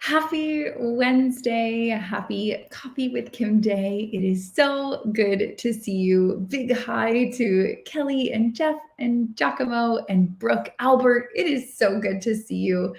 Happy Wednesday. Happy Coffee with Kim Day. It is so good to see you. Big hi to Kelly and Jeff and Giacomo and Brooke Albert. It is so good to see you.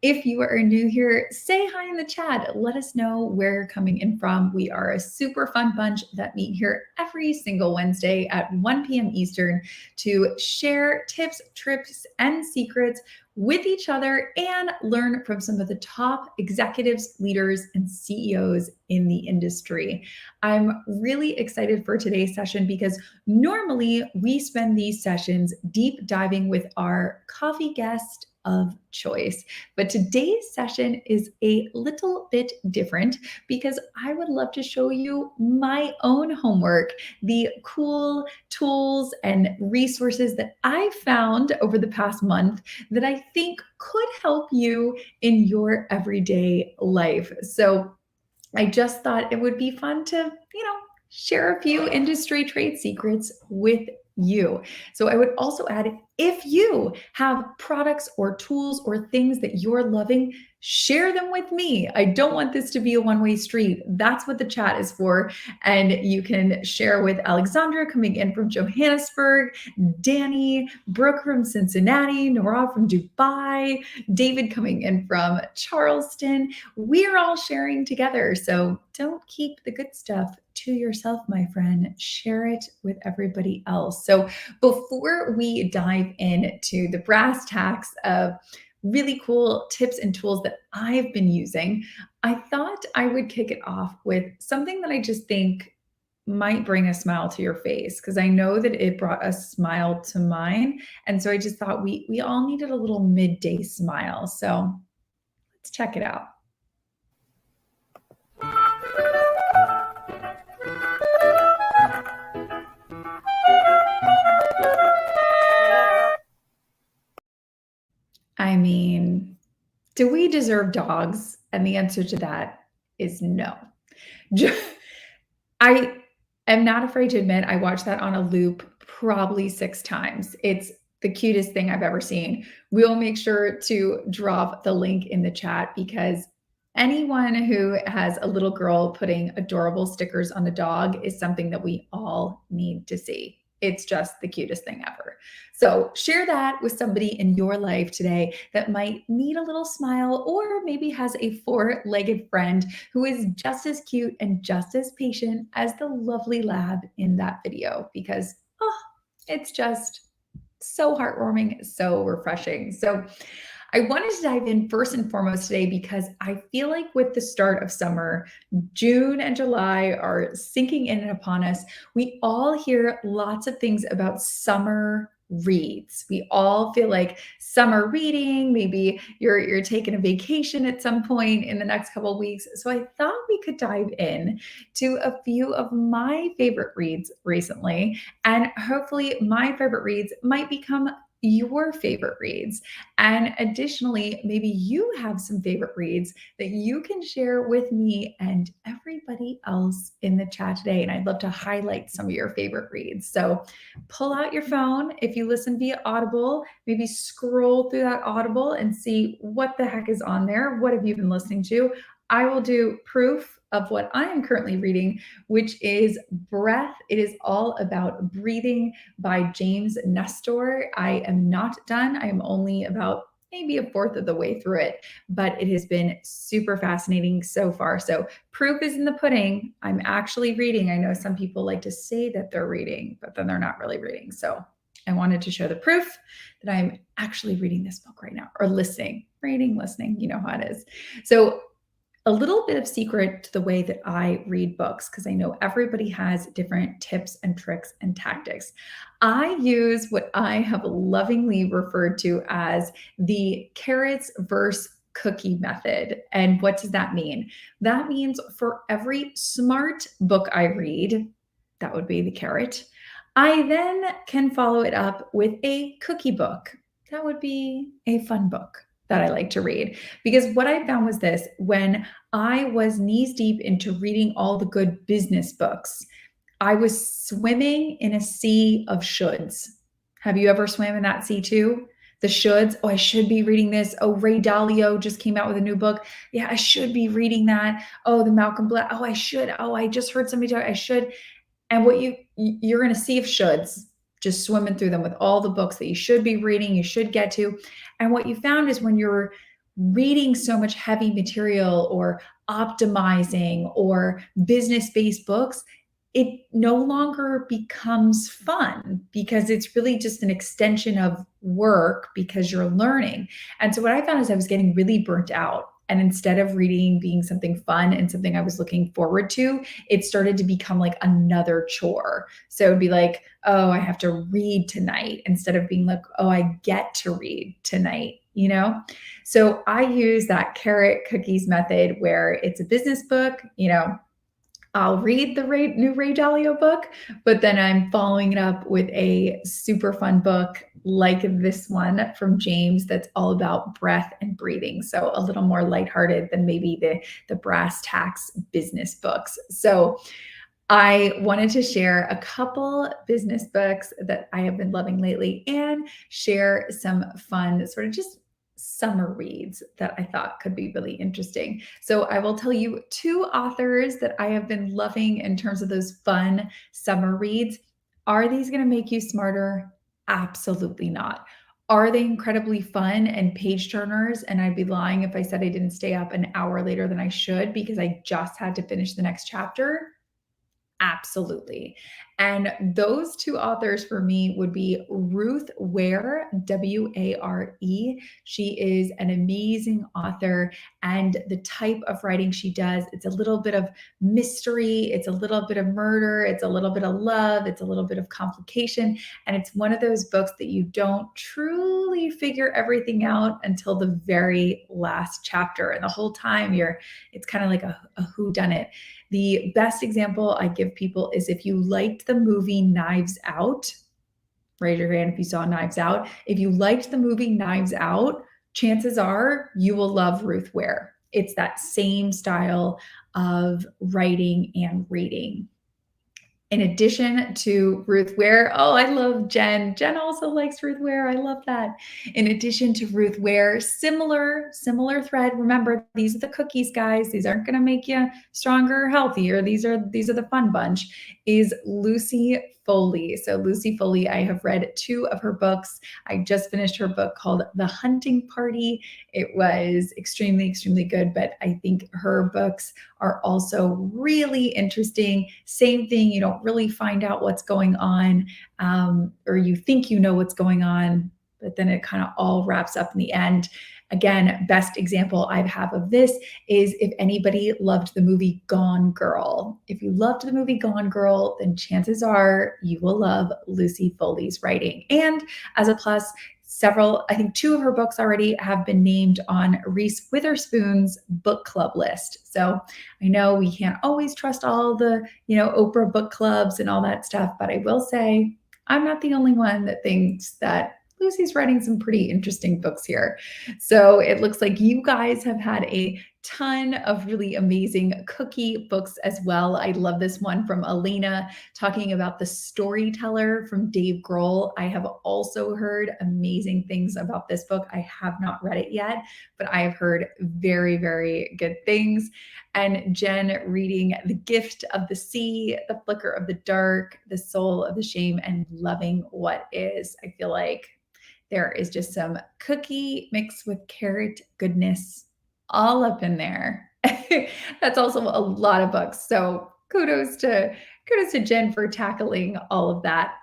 If you are new here, say hi in the chat. Let us know where you're coming in from. We are a super fun bunch that meet here every single Wednesday at 1 p.m. Eastern to share tips, tricks, and secrets with each other and learn from some of the top executives, leaders, and CEOs in the industry. I'm really excited for today's session because normally we spend these sessions deep diving with our coffee guest of choice. But today's session is a little bit different because I would love to show you my own homework, the cool tools and resources that I found over the past month that I think could help you in your everyday life. So I just thought it would be fun to, share a few industry trade secrets with you. So I would also add, if you have products or tools or things that you're loving, share them with me. I don't want this to be a one-way street. That's what the chat is for. And you can share with Alexandra coming in from Johannesburg, Danny, Brooke from Cincinnati, Nora from Dubai, David coming in from Charleston. We're all sharing together. So don't keep the good stuff to yourself, my friend. Share it with everybody else. So before we dive into the brass tacks of really cool tips and tools that I've been using, I thought I would kick it off with something that I just think might bring a smile to your face, because I know that it brought a smile to mine. And so I just thought we all needed a little midday smile. So let's check it out. I mean, do we deserve dogs? And the answer to that is no. I am not afraid to admit I watched that on a loop probably 6 times. It's the cutest thing I've ever seen. We'll make sure to drop the link in the chat because anyone who has a little girl putting adorable stickers on a dog is something that we all need to see. It's just the cutest thing ever. So share that with somebody in your life today that might need a little smile, or maybe has a 4-legged friend who is just as cute and just as patient as the lovely lab in that video, because it's just so heartwarming, so refreshing. So I wanted to dive in first and foremost today because I feel like with the start of summer, June and July are sinking in upon us. We all hear lots of things about summer reads. We all feel like summer reading, maybe you're taking a vacation at some point in the next couple of weeks. So I thought we could dive in to a few of my favorite reads recently, and hopefully my favorite reads might become your favorite reads. And additionally, maybe you have some favorite reads that you can share with me and everybody else in the chat today. And I'd love to highlight some of your favorite reads. So pull out your phone. If you listen via Audible, maybe scroll through that Audible and see what the heck is on there. What have you been listening to? I will do proof of what I am currently reading, which is Breath. It is all about breathing by James Nestor. I am not done. I am only about maybe a fourth of the way through it, but it has been super fascinating so far. So proof is in the pudding. I'm actually reading. I know some people like to say that they're reading, but then they're not really reading. So I wanted to show the proof that I'm actually reading this book right now, or listening, reading, listening, you know how it is. So a little bit of secret to the way that I read books, because I know everybody has different tips and tricks and tactics. I use what I have lovingly referred to as the carrots versus cookie method. And what does that mean? That means for every smart book I read, that would be the carrot, I then can follow it up with a cookie book. That would be a fun book that I like to read. Because what I found was this: when I was knees deep into reading all the good business books, I was swimming in a sea of shoulds. Have you ever swam in that sea too? the shoulds. Oh, I should be reading this. Oh, Ray Dalio just came out with a new book. Yeah, I should be reading that. Oh, the Malcolm Black. Oh, I should. Oh, I just heard somebody talk. I should. And what you're going to see if shoulds just swimming through them with all the books that you should be reading, you should get to. And what you found is when you're reading so much heavy material or optimizing or business-based books, it no longer becomes fun because it's really just an extension of work because you're learning. And so what I found is I was getting really burnt out. And instead of reading being something fun and something I was looking forward to, it started to become like another chore. So it'd be like, oh, I have to read tonight instead of being like, oh, I get to read tonight, you know? So I use that carrot cookies method where it's a business book, I'll read the new Ray Dalio book, but then I'm following it up with a super fun book like this one from James that's all about breath and breathing. So a little more lighthearted than maybe the brass tacks business books. So I wanted to share a couple business books that I have been loving lately and share some fun sort of just summer reads that I thought could be really interesting. So I will tell you two authors that I have been loving in terms of those fun summer reads. Are these going to make you smarter? Absolutely not. Are they incredibly fun and page turners? And I'd be lying if I said I didn't stay up an hour later than I should because I just had to finish the next chapter. Absolutely. And those two authors for me would be Ruth Ware, Ware. She is an amazing author, and the type of writing she does, it's a little bit of mystery, it's a little bit of murder, it's a little bit of love, it's a little bit of complication. And it's one of those books that you don't truly figure everything out until the very last chapter. And the whole time it's kind of like a whodunit. The best example I give people is if you liked the movie Knives Out, raise your hand if you saw Knives Out. If you liked the movie Knives Out, chances are you will love Ruth Ware. It's that same style of writing and reading. In addition to Ruth Ware, oh, I love Jen. Jen also likes Ruth Ware. I love that. In addition to Ruth Ware, similar thread. Remember, these are the cookies, guys. These aren't going to make you stronger or healthier. These are the fun bunch. Is Lucy Foley. So Lucy Foley, I have read two of her books. I just finished her book called The Hunting Party. It was extremely, extremely good, but I think her books are also really interesting. Same thing, you don't really find out what's going on, or you think you know what's going on, but then it kind of all wraps up in the end. Again, best example I have of this is if anybody loved the movie Gone Girl. If you loved the movie Gone Girl, then chances are you will love Lucy Foley's writing. And as a plus, I think two of her books already have been named on Reese Witherspoon's book club list. So I know we can't always trust all the, Oprah book clubs and all that stuff, but I will say I'm not the only one that thinks that Lucy's writing some pretty interesting books here. So it looks like you guys have had a ton of really amazing cookie books as well. I love this one from Elena talking about The Storyteller from Dave Grohl. I have also heard amazing things about this book. I have not read it yet, but I have heard very, very good things. And Jen reading The Gift of the Sea, The Flicker of the Dark, The Soul of the Shame, and Loving What Is. I feel like there is just some cookie mixed with carrot goodness all up in there. That's also a lot of books. So kudos to Jen for tackling all of that.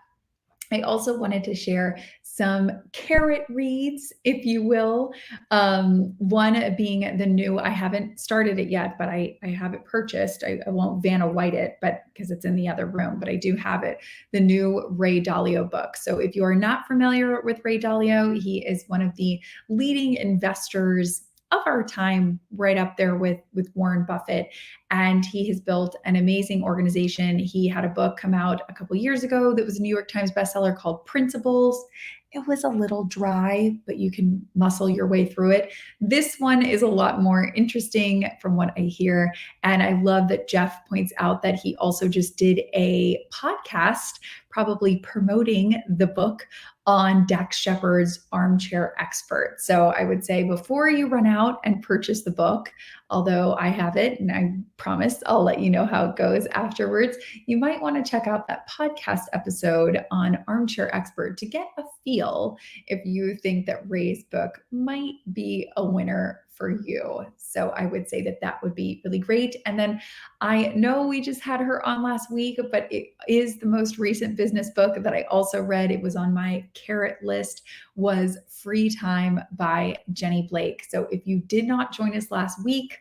I also wanted to share some carrot reads, if you will. One being the new, I haven't started it yet, but I have it purchased. I won't Vanna White it, but because it's in the other room, but I do have it, the new Ray Dalio book. So if you are not familiar with Ray Dalio, he is one of the leading investors of our time, right up there with Warren Buffett. And he has built an amazing organization. He had a book come out a couple years ago that was a New York Times bestseller called Principles. It was a little dry, but you can muscle your way through it. This one is a lot more interesting from what I hear. And I love that Jeff points out that he also just did a podcast probably promoting the book on Dax Shepard's Armchair Expert. So I would say before you run out and purchase the book, although I have it and I promise I'll let you know how it goes afterwards, you might want to check out that podcast episode on Armchair Expert to get a feel if you think that Ray's book might be a winner for you. So I would say that that would be really great. And then I know we just had her on last week, but it is the most recent business book that I also read. It was on my carrot list, was Free Time by Jenny Blake. So if you did not join us last week,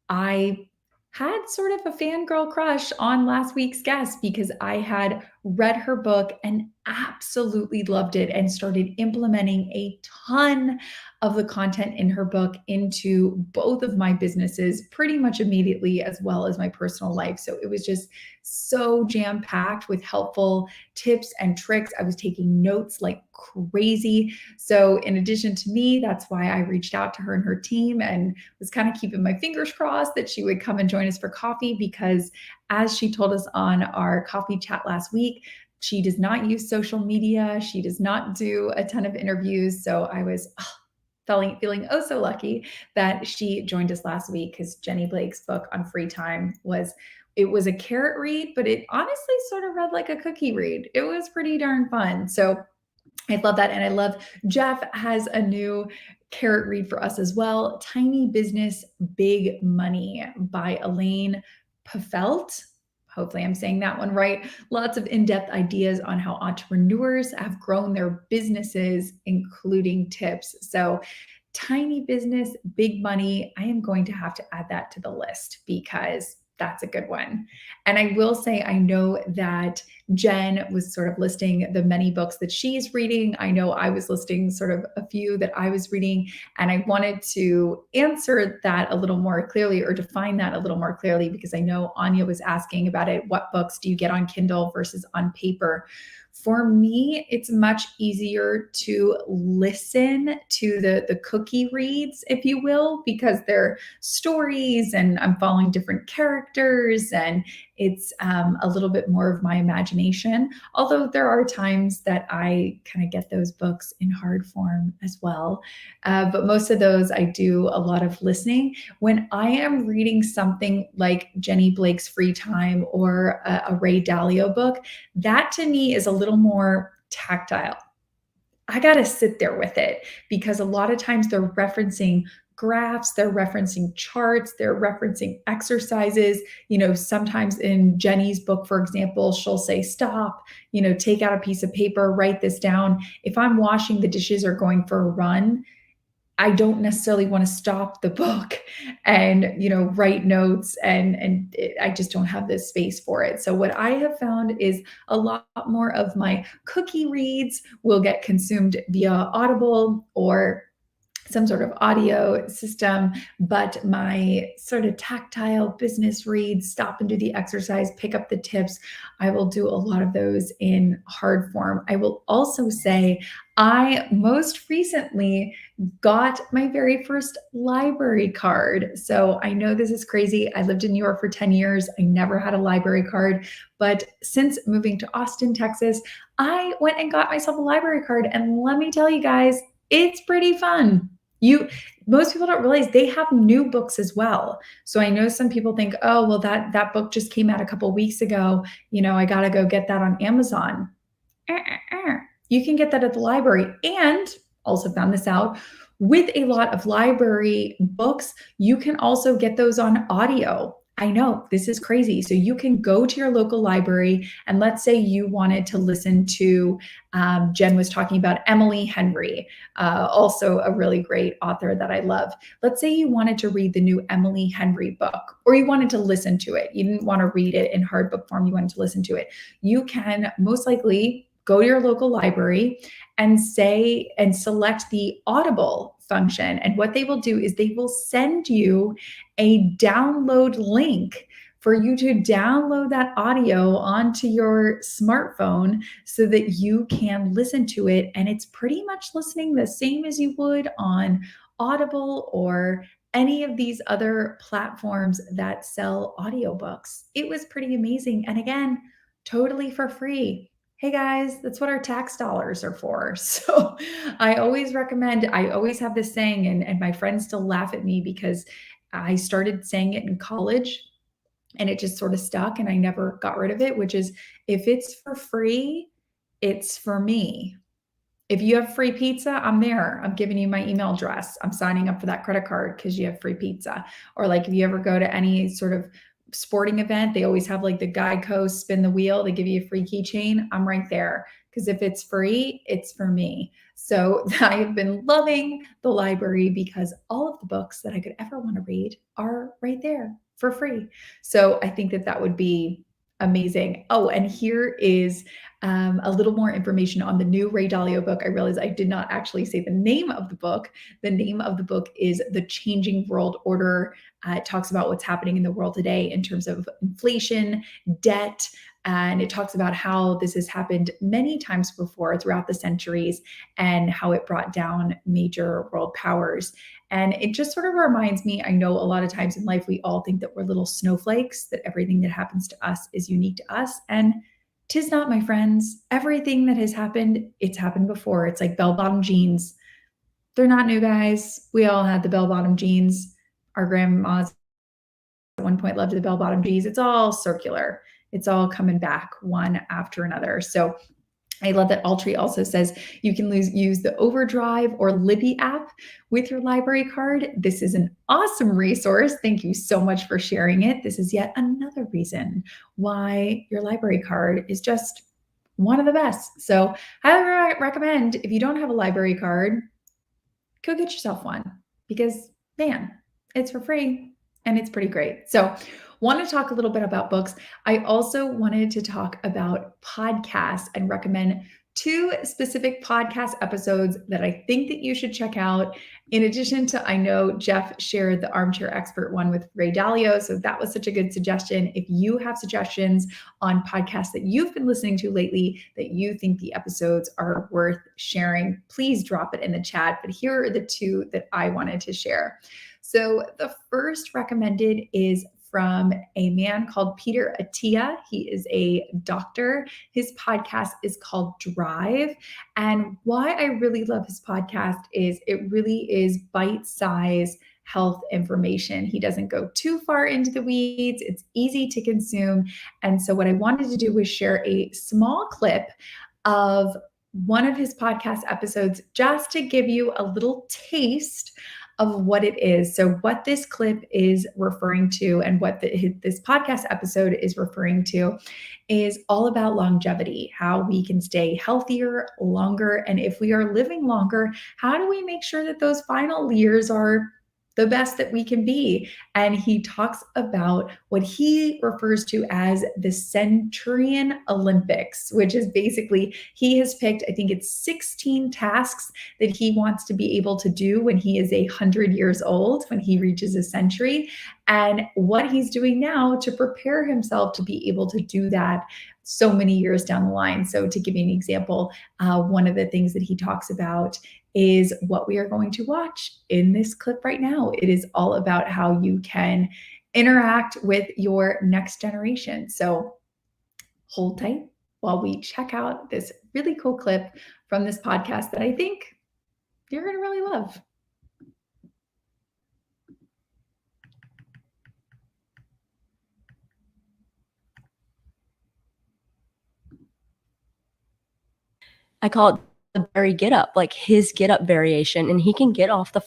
I had sort of a fangirl crush on last week's guest because I had read her book and absolutely loved it and started implementing a ton of the content in her book into both of my businesses pretty much immediately, as well as my personal life. So it was just so jam packed with helpful tips and tricks. I was taking notes like crazy. So, in addition to me, that's why I reached out to her and her team and was kind of keeping my fingers crossed that she would come and join us for coffee, because as she told us on our coffee chat last week, she does not use social media. She does not do a ton of interviews. So I was feeling oh so lucky that she joined us last week, because Jenny Blake's book on Free Time was a carrot read, but it honestly sort of read like a cookie read. It was pretty darn fun. So I love that. And I love Jeff has a new carrot read for us as well. Tiny Business, Big Money by Elaine Pafelt. Hopefully I'm saying that one right. Lots of in-depth ideas on how entrepreneurs have grown their businesses, including tips. So Tiny Business, Big Money. I am going to have to add that to the list because that's a good one. And I will say, I know that Jen was sort of listing the many books that she's reading. I know I was listing sort of a few that I was reading, and I wanted to answer that a little more clearly, or define that a little more clearly, because I know Anya was asking about it. What books do you get on Kindle versus on paper? For me, it's much easier to listen to the cookie reads, if you will, because they're stories and I'm following different characters, and it's a little bit more of my imagination. Although there are times that I kind of get those books in hard form as well. But most of those, I do a lot of listening. When I am reading something like Jenny Blake's Free Time or a Ray Dalio book, that to me is a little more tactile. I got to sit there with it, because a lot of times they're referencing graphs, they're referencing charts, they're referencing exercises. Sometimes in Jenny's book, for example, she'll say, stop, take out a piece of paper, write this down. If I'm washing the dishes or going for a run, I don't necessarily want to stop the book and, write notes, and I just don't have this space for it. So what I have found is a lot more of my cookie reads will get consumed via Audible or some sort of audio system, but my sort of tactile business reads, stop and do the exercise, pick up the tips, I will do a lot of those in hard form. I will also say I most recently got my very first library card. So I know this is crazy. I lived in New York for 10 years. I never had a library card, but since moving to Austin, Texas, I went and got myself a library card. And let me tell you guys, it's pretty fun. Most people don't realize they have new books as well. So I know some people think, oh, well, that book just came out a couple weeks ago. I got to go get that on Amazon. You can get that at the library. And also found this out, with a lot of library books, you can also get those on audio. I know this is crazy. So you can go to your local library, and let's say you wanted to listen to, Jen was talking about Emily Henry, also a really great author that I love. Let's say you wanted to read the new Emily Henry book, or you wanted to listen to it. You didn't want to read it in hard book form. You wanted to listen to it. You can most likely go to your local library and select the Audible function. And what they will do is they will send you a download link for you to download that audio onto your smartphone so that you can listen to it. And it's pretty much listening the same as you would on Audible or any of these other platforms that sell audiobooks. It was pretty amazing. And again, totally for free. hey guys, that's what our tax dollars are for. So I always recommend, I always have this saying, and my friends still laugh at me because I started saying it in college and it just sort of stuck and I never got rid of it, which is if it's for free, it's for me. If you have free pizza, I'm there. I'm giving you my email address. I'm signing up for that credit card because you have free pizza. Or like if you ever go to any sort of sporting event, they always have like the Geico spin the wheel. They give you a free keychain. I'm right there because if it's free, it's for me. So I have been loving the library because all of the books that I could ever want to read are right there for free. So I think that that would be amazing. Oh, and here is a little more information on the new Ray Dalio book. I realized I did not actually say the name of the book. The name of the book is The Changing World Order. It talks about what's happening in the world today in terms of inflation, debt, and it talks about how this has happened many times before throughout the centuries and how it brought down major world powers. And it just sort of reminds me, I know a lot of times in life we all think that we're little snowflakes, that everything that happens to us is unique to us. And 'tis not, my friends. Everything that has happened, it's happened before. It's like bell-bottom jeans. They're not new, guys. We all had the bell-bottom jeans. Our grandmas at one point loved the bell-bottom jeans. It's all circular. It's all coming back one after another. So I love that Altry also says you can use the Overdrive or Libby app with your library card. This is an awesome resource. Thank you so much for sharing it. This is yet another reason why your library card is just one of the best. So I recommend if you don't have a library card, go get yourself one because man, it's for free and it's pretty great. So want to talk a little bit about books. I also wanted to talk about podcasts and recommend two specific podcast episodes that I think that you should check out. In addition to, I know Jeff shared the Armchair Expert one with Ray Dalio, so that was such a good suggestion. If you have suggestions on podcasts that you've been listening to lately that you think the episodes are worth sharing, please drop it in the chat. But here are the two that I wanted to share. So the first recommended is from a man called Peter Attia. He is a doctor. His podcast is called Drive. And why I really love his podcast is it really is bite-sized health information. He doesn't go too far into the weeds. It's easy to consume. And so what I wanted to do was share a small clip of one of his podcast episodes just to give you a little taste of what it is. So what this clip is referring to and what this podcast episode is referring to is all about longevity, how we can stay healthier longer. And if we are living longer, how do we make sure that those final years are the best that we can be? And he talks about what he refers to as the Centurion Olympics, which is basically he has picked, I think it's 16 tasks that he wants to be able to do when he is 100 years old, when he reaches a century, and what he's doing now to prepare himself to be able to do that so many years down the line. So to give you an example, one of the things that he talks about is what we are going to watch in this clip right now. It is all about how you can interact with your next generation. So hold tight while we check out this really cool clip from this podcast that I think you're going to really love. I call it the Barry get up, like his get up variation, and he can get off the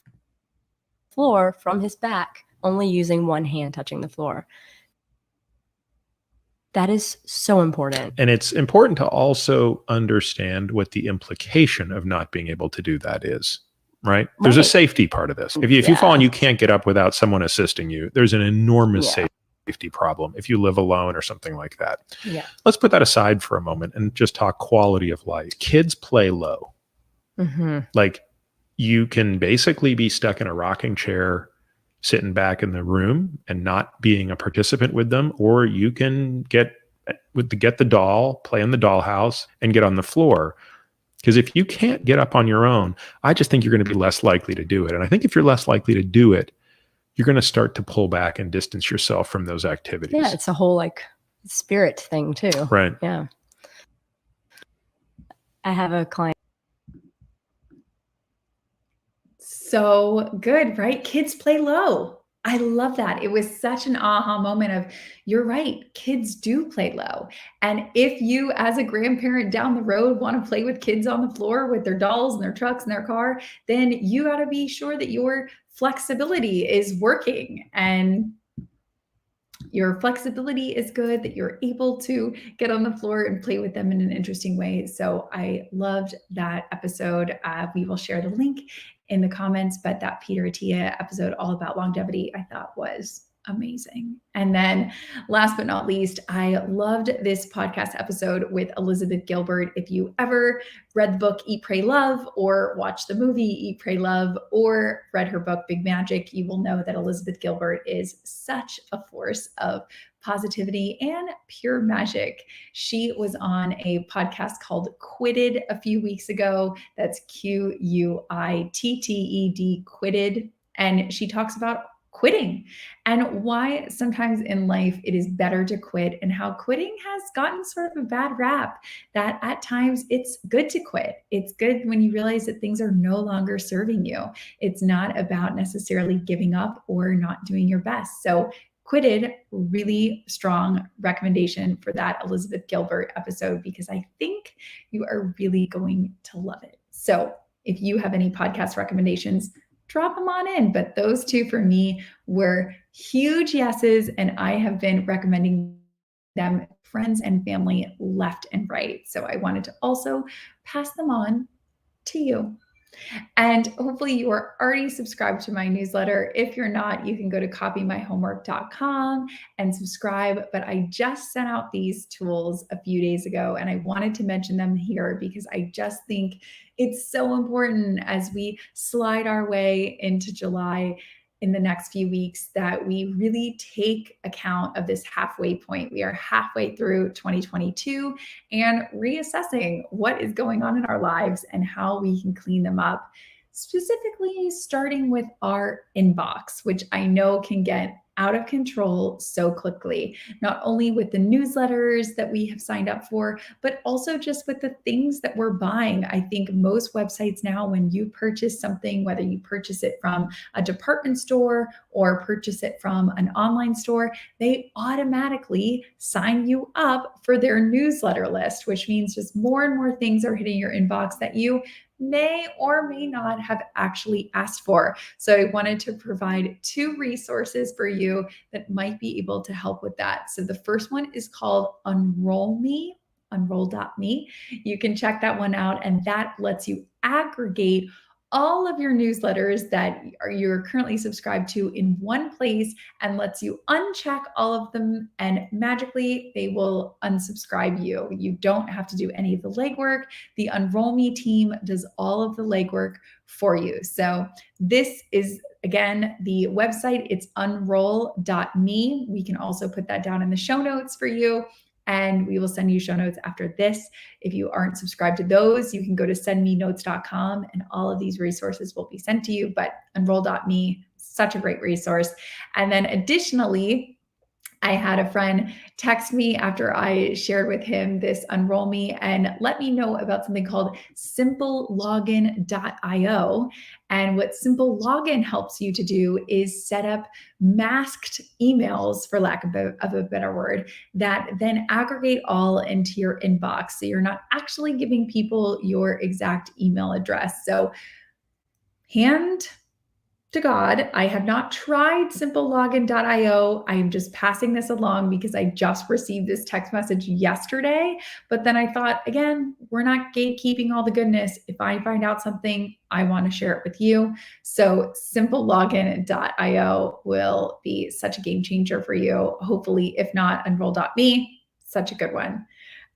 floor from his back only using one hand touching the floor. That is so important. And it's important to also understand what the implication of not being able to do that is, right? There's a safety part of this. If you fall and you can't get up without someone assisting you, there's an enormous safety problem if you live alone or something like that. Yeah. Let's put that aside for a moment and just talk quality of life. Kids play low. Mm-hmm. Like you can basically be stuck in a rocking chair sitting back in the room and not being a participant with them, or you can get the doll, play in the dollhouse, and get on the floor. Because if you can't get up on your own, I just think you're going to be less likely to do it. And I think if you're less likely to do it, you're going to start to pull back and distance yourself from those activities. Yeah, it's a whole like spirit thing too. Right. Yeah. I have a client. So good, right? Kids play low. I love that. It was such an aha moment of, you're right, kids do play low. And if you, as a grandparent down the road, want to play with kids on the floor with their dolls and their trucks and their car, then you got to be sure that your flexibility is working and your flexibility is good, that you're able to get on the floor and play with them in an interesting way. So I loved that episode. We will share the link in the comments, but that Peter Attia episode all about longevity, I thought was amazing. And then last but not least, I loved this podcast episode with Elizabeth Gilbert. If you ever read the book Eat, Pray, Love, or watched the movie Eat, Pray, Love, or read her book Big Magic, you will know that Elizabeth Gilbert is such a force of positivity and pure magic. She was on a podcast called Quitted a few weeks ago. That's Quitted, Quitted. And she talks about quitting and why sometimes in life it is better to quit, and how quitting has gotten sort of a bad rap, that at times it's good to quit. It's good when you realize that things are no longer serving you. It's not about necessarily giving up or not doing your best. So Quitted, really strong recommendation for that Elizabeth Gilbert episode, because I think you are really going to love it. So if you have any podcast recommendations, drop them on in. But those two for me were huge yeses, and I have been recommending them to friends and family left and right. So I wanted to also pass them on to you. And hopefully you are already subscribed to my newsletter. If you're not, you can go to copymyhomework.com and subscribe. But I just sent out these tools a few days ago, and I wanted to mention them here because I just think it's so important as we slide our way into July in the next few weeks, that we really take account of this halfway point. We are halfway through 2022 and reassessing what is going on in our lives and how we can clean them up, specifically starting with our inbox, which I know can get out of control so quickly, not only with the newsletters that we have signed up for, but also just with the things that we're buying. I think most websites now, when you purchase something, whether you purchase it from a department store or purchase it from an online store, they automatically sign you up for their newsletter list, which means just more and more things are hitting your inbox that you may or may not have actually asked for. So I wanted to provide two resources for you that might be able to help with that. So the first one is called Unroll.me. You can check that one out, and that lets you aggregate all of your newsletters that you're currently subscribed to in one place, and lets you uncheck all of them, and magically they will unsubscribe you. You don't have to do any of the legwork. The Unroll Me team does all of the legwork for you. So this is, again, the website. It's unroll.me. We can also put that down in the show notes for you, and we will send you show notes after this. If you aren't subscribed to those, you can go to sendmenotes.com and all of these resources will be sent to you. But unroll.me, such a great resource. And then additionally, I had a friend text me after I shared with him this Unroll Me and let me know about something called simplelogin.io. And what Simple Login helps you to do is set up masked emails, for lack of a better word, that then aggregate all into your inbox. So you're not actually giving people your exact email address. So hand to God, I have not tried simplelogin.io. I am just passing this along because I just received this text message yesterday. But then I thought, again, we're not gatekeeping all the goodness. If I find out something, I want to share it with you. So simplelogin.io will be such a game changer for you. Hopefully, if not, unroll.me, such a good one.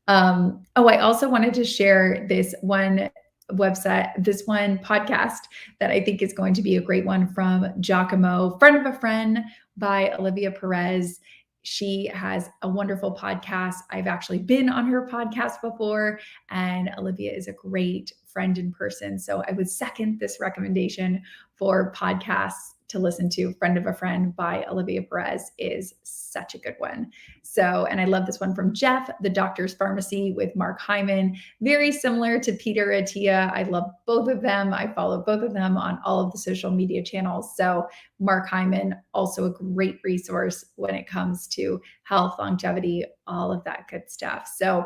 I also wanted to share this one podcast that I think is going to be a great one from Giacomo, Friend of a Friend by Olivia Perez. She has a wonderful podcast. I've actually been on her podcast before, and Olivia is a great friend in person. So I would second this recommendation for podcasts to listen to. Friend of a Friend by Olivia Perez is such a good one. So, and I love this one from Jeff, The Doctor's Pharmacy with Mark Hyman. Very similar to Peter Attia. I love both of them. I follow both of them on all of the social media channels. So Mark Hyman, also a great resource when it comes to health, longevity, all of that good stuff. So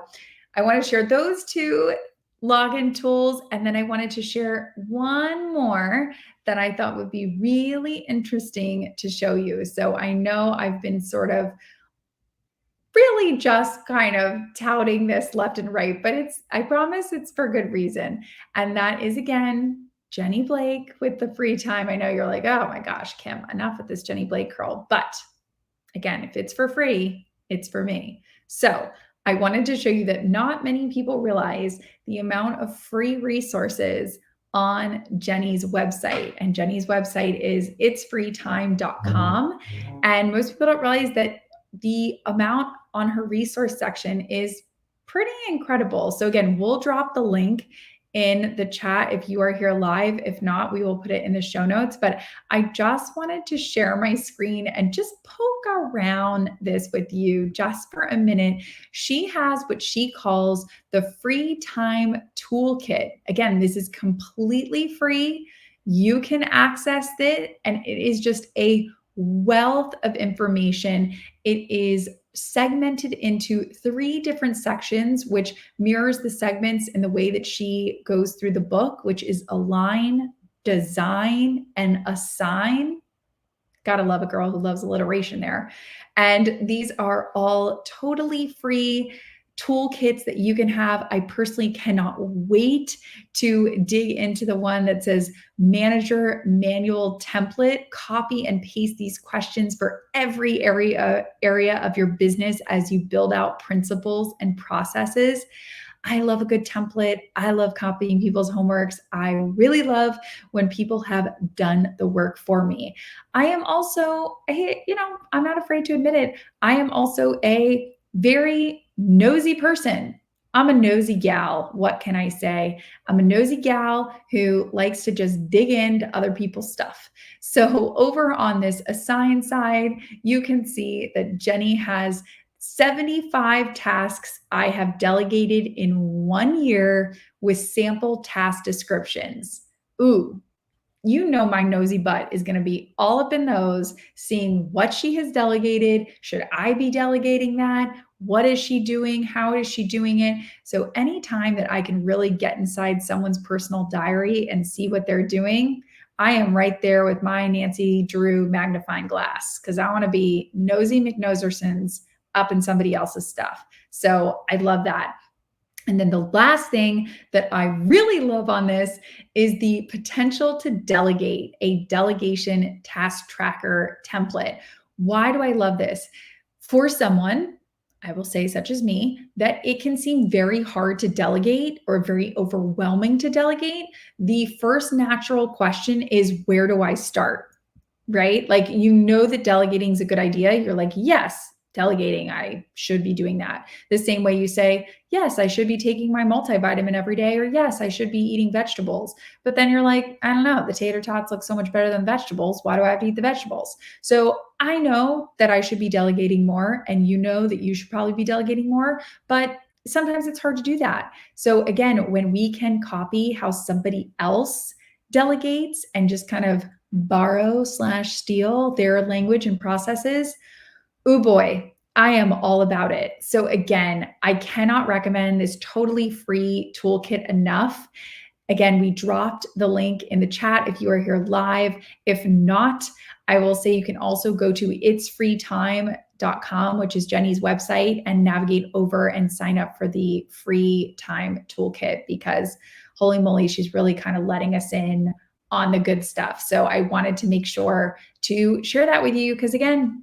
I want to share those two login tools. And then I wanted to share one more that I thought would be really interesting to show you. So I know I've been sort of really just kind of touting this left and right, but I promise it's for good reason. And that is, again, Jenny Blake with the free time. I know you're like, oh my gosh, Kim, enough with this Jenny Blake curl. But again, if it's for free, it's for me. So I wanted to show you that not many people realize the amount of free resources on Jenny's website. And Jenny's website is itsfreetime.com. And most people don't realize that the amount on her resource section is pretty incredible. So again, we'll drop the link in the chat if you are here live. If not, we will put it in the show notes. But I just wanted to share my screen and just poke around this with you just for a minute. She has what she calls the Free Time Toolkit. Again, this is completely free. You can access it, and it is just a wealth of information. It is segmented into 3 different sections, which mirrors the segments in the way that she goes through the book, which is align, design, and assign. Gotta love a girl who loves alliteration there. And these are all totally free toolkits that you can have. I personally cannot wait to dig into the one that says Manager Manual Template. Copy and paste these questions for every area of your business as you build out principles and processes. I love a good template. I love copying people's homeworks. I really love when people have done the work for me. I am also, I'm not afraid to admit it. I am also a very nosy person. I'm a nosy gal. What can I say? I'm a nosy gal who likes to just dig into other people's stuff. So over on this assign side, you can see that Jenny has 75 tasks I have delegated in 1 year with sample task descriptions. Ooh, you know my nosy butt is going to be all up in those, seeing what she has delegated. Should I be delegating that? What is she doing? How is she doing it? So anytime that I can really get inside someone's personal diary and see what they're doing, I am right there with my Nancy Drew magnifying glass, because I want to be nosy McNosersons up in somebody else's stuff. So I love that. And then the last thing that I really love on this is the potential to delegate, a delegation task tracker template. Why do I love this? For someone, I will say, such as me, that it can seem very hard to delegate or very overwhelming to delegate. The first natural question is, where do I start? Right? Like, you know that delegating is a good idea. You're like, yes, delegating, I should be doing that. The same way you say, yes, I should be taking my multivitamin every day, or yes, I should be eating vegetables. But then you're like, I don't know, the tater tots look so much better than vegetables. Why do I have to eat the vegetables? So I know that I should be delegating more, and you know that you should probably be delegating more, but sometimes it's hard to do that. So again, when we can copy how somebody else delegates and just kind of borrow/steal their language and processes, oh boy, I am all about it. So again, I cannot recommend this totally free toolkit enough. Again, we dropped the link in the chat if you are here live. If not, I will say you can also go to itsfreetime.com, which is Jenny's website, and navigate over and sign up for the free time toolkit, because holy moly, she's really kind of letting us in on the good stuff. So I wanted to make sure to share that with you, because again,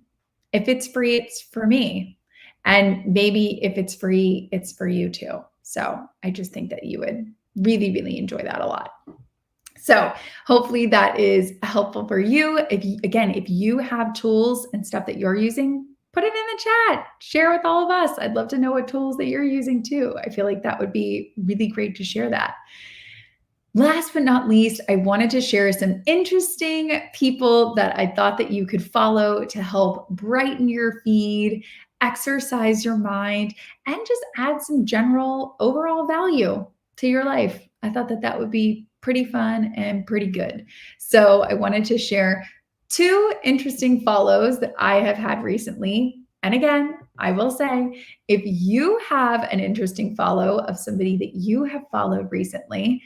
if it's free, it's for me. And maybe if it's free, it's for you too. So I just think that you would really, really enjoy that a lot. So hopefully that is helpful for you. If you have tools and stuff that you're using, put it in the chat, share with all of us. I'd love to know what tools that you're using too. I feel like that would be really great to share that. Last but not least, I wanted to share some interesting people that I thought that you could follow to help brighten your feed, exercise your mind, and just add some general overall value to your life. I thought that that would be pretty fun and pretty good. So I wanted to share two interesting follows that I have had recently. And again, I will say, if you have an interesting follow of somebody that you have followed recently,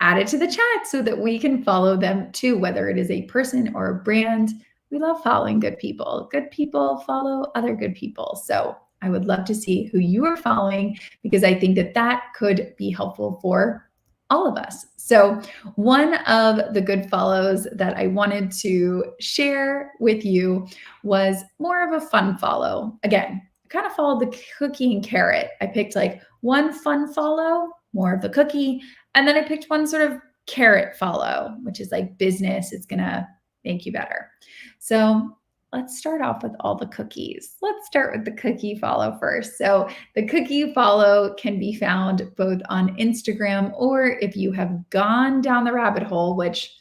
add it to the chat so that we can follow them too, whether it is a person or a brand. We love following good people. Good people follow other good people. So I would love to see who you are following, because I think that that could be helpful for all of us. So one of the good follows that I wanted to share with you was more of a fun follow. Again, I kind of followed the cookie and carrot. I picked like one fun follow, more of the cookie, and then I picked one sort of carrot follow, which is like business. It's going to make you better. So let's start off with all the cookies. Let's start with the cookie follow first. So the cookie follow can be found both on Instagram, or if you have gone down the rabbit hole, which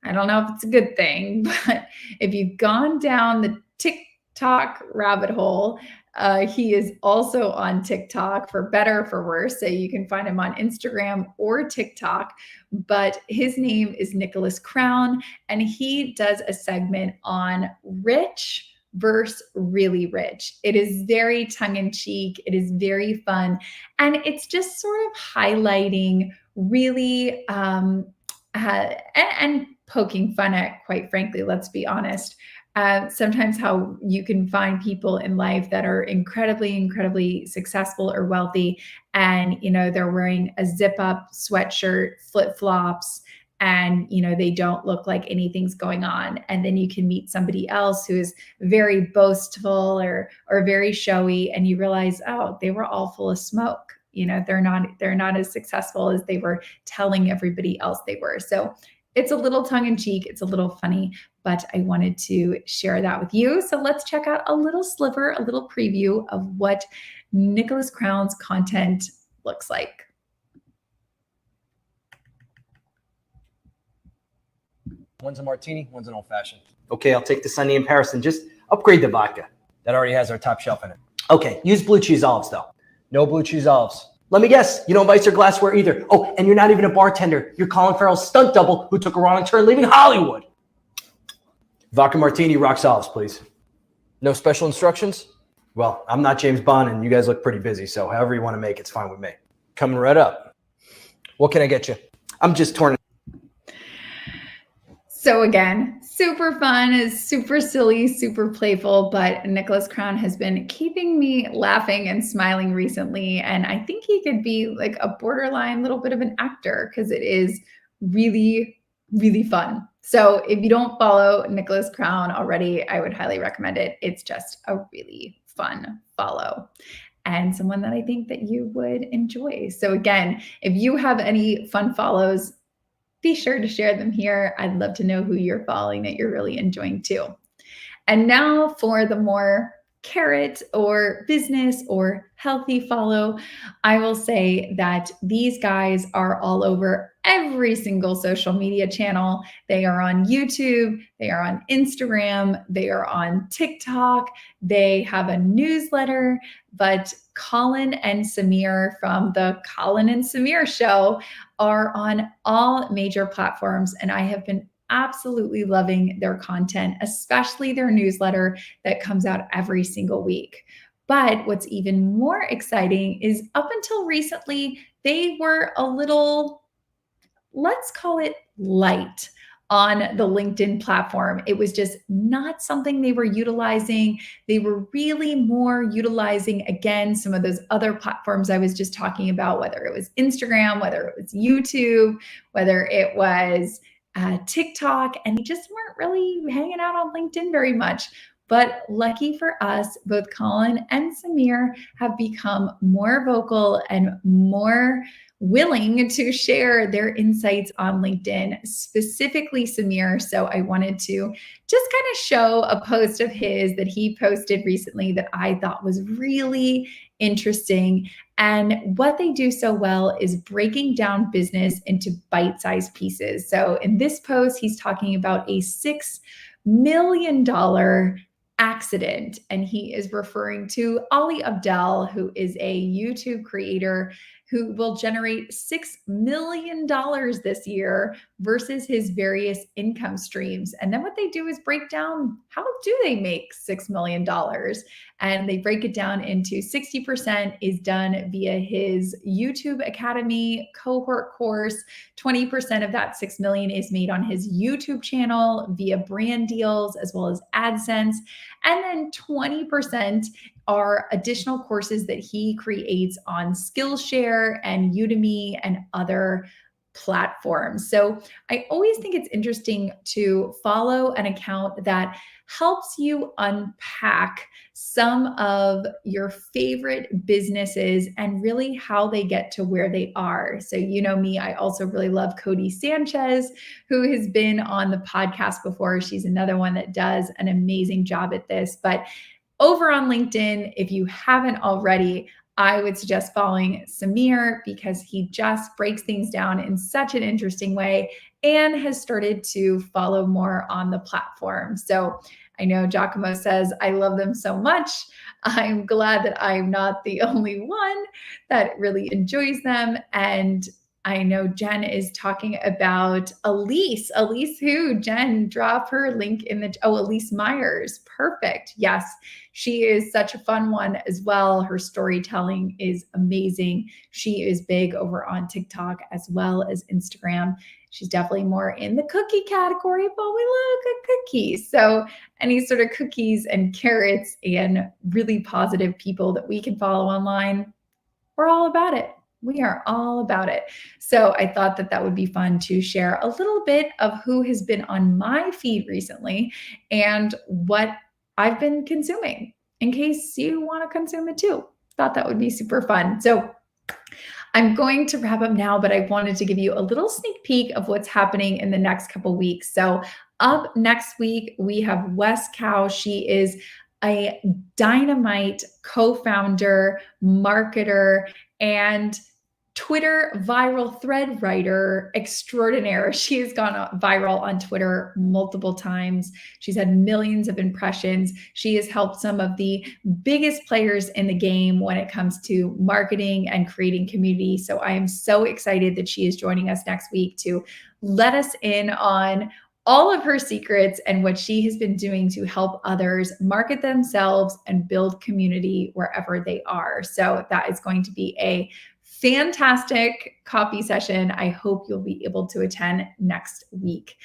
I don't know if it's a good thing, but if you've gone down the TikTok rabbit hole, he is also on TikTok, for better or for worse. So you can find him on Instagram or TikTok, but his name is Nicholas Crown, and he does a segment on rich versus really rich. It is very tongue-in-cheek. It is very fun. And it's just sort of highlighting really and poking fun at, quite frankly, let's be honest, sometimes how you can find people in life that are incredibly successful or wealthy, and they're wearing a zip up sweatshirt, flip flops, and they don't look like anything's going on. And then you can meet somebody else who is very boastful or very showy, and you realize, oh, they were all full of smoke. They're not as successful as they were telling everybody else they were. So it's a little tongue-in-cheek, it's a little funny, but I wanted to share that with you. So let's check out a little sliver, a little preview of what Nicholas Crown's content looks like. One's a martini, one's an old-fashioned. Okay, I'll take the Sunday in Paris and just upgrade the vodka. That already has our top shelf in it. Okay, use blue cheese olives though. No blue cheese olives. Let me guess, you don't vice or glassware either. Oh, and you're not even a bartender. You're Colin Farrell's stunt double who took a wrong turn leaving Hollywood. Vodka martini, rocks olives, please. No special instructions? Well, I'm not James Bond and you guys look pretty busy, so however you want to make it's fine with me. Coming right up. What can I get you? I'm just torn. So again, super fun, super silly, super playful, but Nicholas Crown has been keeping me laughing and smiling recently. And I think he could be like a borderline little bit of an actor, because it is really fun. So if you don't follow Nicholas Crown already, I would highly recommend it. It's just a really fun follow, and someone that I think that you would enjoy. So again, if you have any fun follows, be sure to share them here. I'd love to know who you're following that you're really enjoying too. And now for the more carrot or business or healthy follow, I will say that these guys are all over every single social media channel. They are on YouTube, they are on Instagram, they are on TikTok, they have a newsletter, but Colin and Samir from the Colin and Samir Show are on all major platforms, and I have been absolutely loving their content, especially their newsletter that comes out every single week. But what's even more exciting is up until recently, they were a little, let's call it light on the LinkedIn platform. It was just not something they were utilizing. They were really more utilizing, again, some of those other platforms I was just talking about, whether it was Instagram, whether it was YouTube, whether it was TikTok, and they just weren't really hanging out on LinkedIn very much. But lucky for us, both Colin and Samir have become more vocal and more willing to share their insights on LinkedIn, specifically Samir. So I wanted to just kind of show a post of his that he posted recently that I thought was really interesting. And what they do so well is breaking down business into bite-sized pieces. So in this post, he's talking about a $6 million accident, and he is referring to Ali Abdel, who is a YouTube creator who will generate $6 million this year versus his various income streams. And then what they do is break down, how do they make $6 million? And they break it down into 60% is done via his YouTube Academy cohort course. 20% of that $6 million is made on his YouTube channel via brand deals as well as AdSense. And then 20% are additional courses that he creates on Skillshare and Udemy and other platforms. So I always think it's interesting to follow an account that helps you unpack some of your favorite businesses and really how they get to where they are. So you know me, I also really love Cody Sanchez, who has been on the podcast before. She's another one that does an amazing job at this. But over on LinkedIn, if you haven't already, I would suggest following Samir because he just breaks things down in such an interesting way and has started to follow more on the platform. So I know Giacomo says, I love them so much. I'm glad that I'm not the only one that really enjoys them. And I know Jen is talking about Elise. Elise who? Jen, drop her link in the, Elise Myers. Perfect. Yes, she is such a fun one as well. Her storytelling is amazing. She is big over on TikTok as well as Instagram. She's definitely more in the cookie category, but we love good cookies. So any sort of cookies and carrots and really positive people that we can follow online, we're all about it. We are all about it. So I thought that that would be fun to share a little bit of who has been on my feed recently and what I've been consuming in case you want to consume it too. Thought that would be super fun. So I'm going to wrap up now, but I wanted to give you a little sneak peek of what's happening in the next couple weeks. So up next week, we have Wes Cow. She is a dynamite co-founder, marketer, and Twitter viral thread writer extraordinaire. She has gone viral on Twitter multiple times. She's had millions of impressions. She has helped some of the biggest players in the game when it comes to marketing and creating community. So I am so excited that she is joining us next week to let us in on all of her secrets and what she has been doing to help others market themselves and build community wherever they are. So that is going to be a fantastic copy session. I hope you'll be able to attend next week.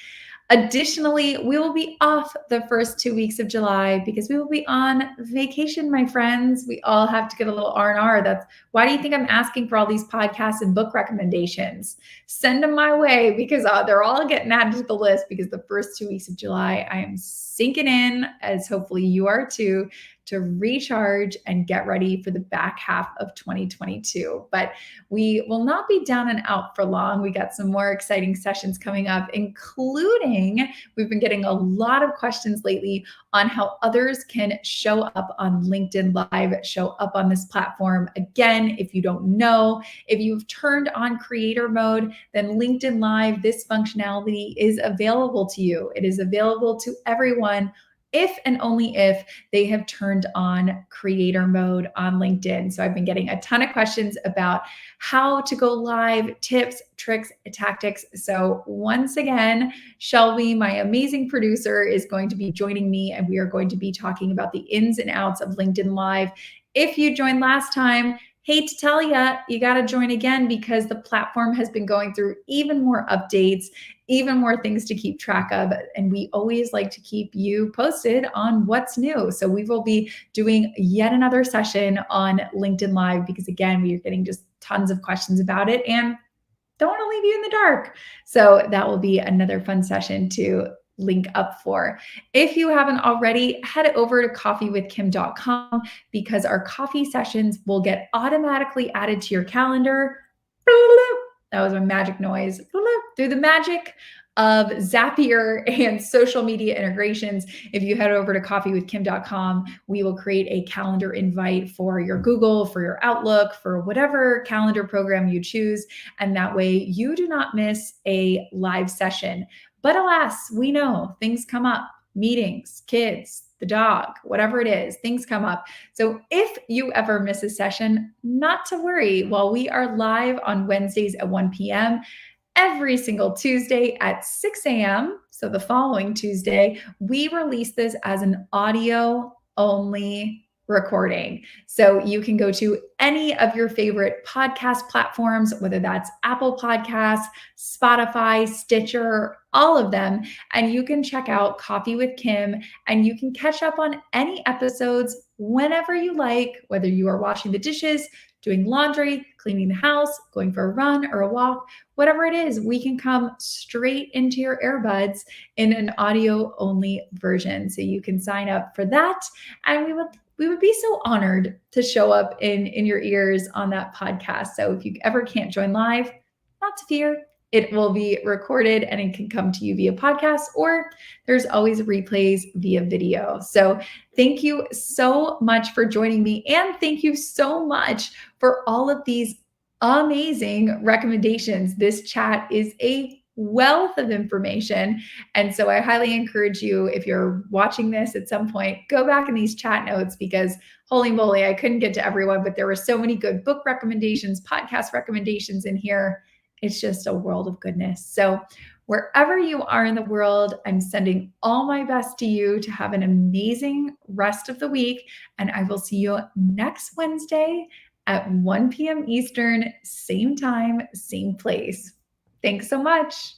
Additionally, we will be off the first 2 weeks of July because we will be on vacation, my friends. We all have to get a little R&R. That's why do you think I'm asking for all these podcasts and book recommendations? Send them my way because they're all getting added to the list because the first 2 weeks of July, I am sinking in, as hopefully you are too, to recharge and get ready for the back half of 2022. But we will not be down and out for long. We got some more exciting sessions coming up, including we've been getting a lot of questions lately on how others can show up on LinkedIn Live, show up on this platform. Again, if you don't know, if you've turned on creator mode, then LinkedIn Live, this functionality is available to you. It is available to everyone if and only if they have turned on creator mode on LinkedIn. So I've been getting a ton of questions about how to go live, tips, tricks, tactics. So once again, Shelby, my amazing producer, is going to be joining me and we are going to be talking about the ins and outs of LinkedIn Live. If you joined last time, hate to tell you, you got to join again because the platform has been going through even more updates, even more things to keep track of. And we always like to keep you posted on what's new. So we will be doing yet another session on LinkedIn Live because again, we are getting just tons of questions about it and don't want to leave you in the dark. So that will be another fun session to link up for. If you haven't already, head over to coffeewithkim.com because our coffee sessions will get automatically added to your calendar. That was a magic noise. Through the magic of Zapier and social media integrations, if you head over to coffeewithkim.com, we will create a calendar invite for your Google, for your Outlook, for whatever calendar program you choose. And that way you do not miss a live session. But alas, we know things come up, meetings, kids, the dog, whatever it is, things come up. So if you ever miss a session, not to worry. While we are live on Wednesdays at 1 p.m., every single Tuesday at 6 a.m., so the following Tuesday, we release this as an audio-only recording. So you can go to any of your favorite podcast platforms, whether that's Apple Podcasts, Spotify, Stitcher, all of them, and you can check out Coffee with Kim, and you can catch up on any episodes whenever you like, whether you are washing the dishes, doing laundry, cleaning the house, going for a run or a walk, whatever it is, we can come straight into your earbuds in an audio-only version. So you can sign up for that, and we would be so honored to show up in your ears on that podcast. So if you ever can't join live, not to fear. It will be recorded and it can come to you via podcast, or there's always replays via video. So thank you so much for joining me. And thank you so much for all of these amazing recommendations. This chat is a wealth of information. And so I highly encourage you, if you're watching this at some point, go back in these chat notes because holy moly, I couldn't get to everyone, but there were so many good book recommendations, podcast recommendations in here. It's just a world of goodness. So wherever you are in the world, I'm sending all my best to you to have an amazing rest of the week. And I will see you next Wednesday at 1 p.m. Eastern, same time, same place. Thanks so much.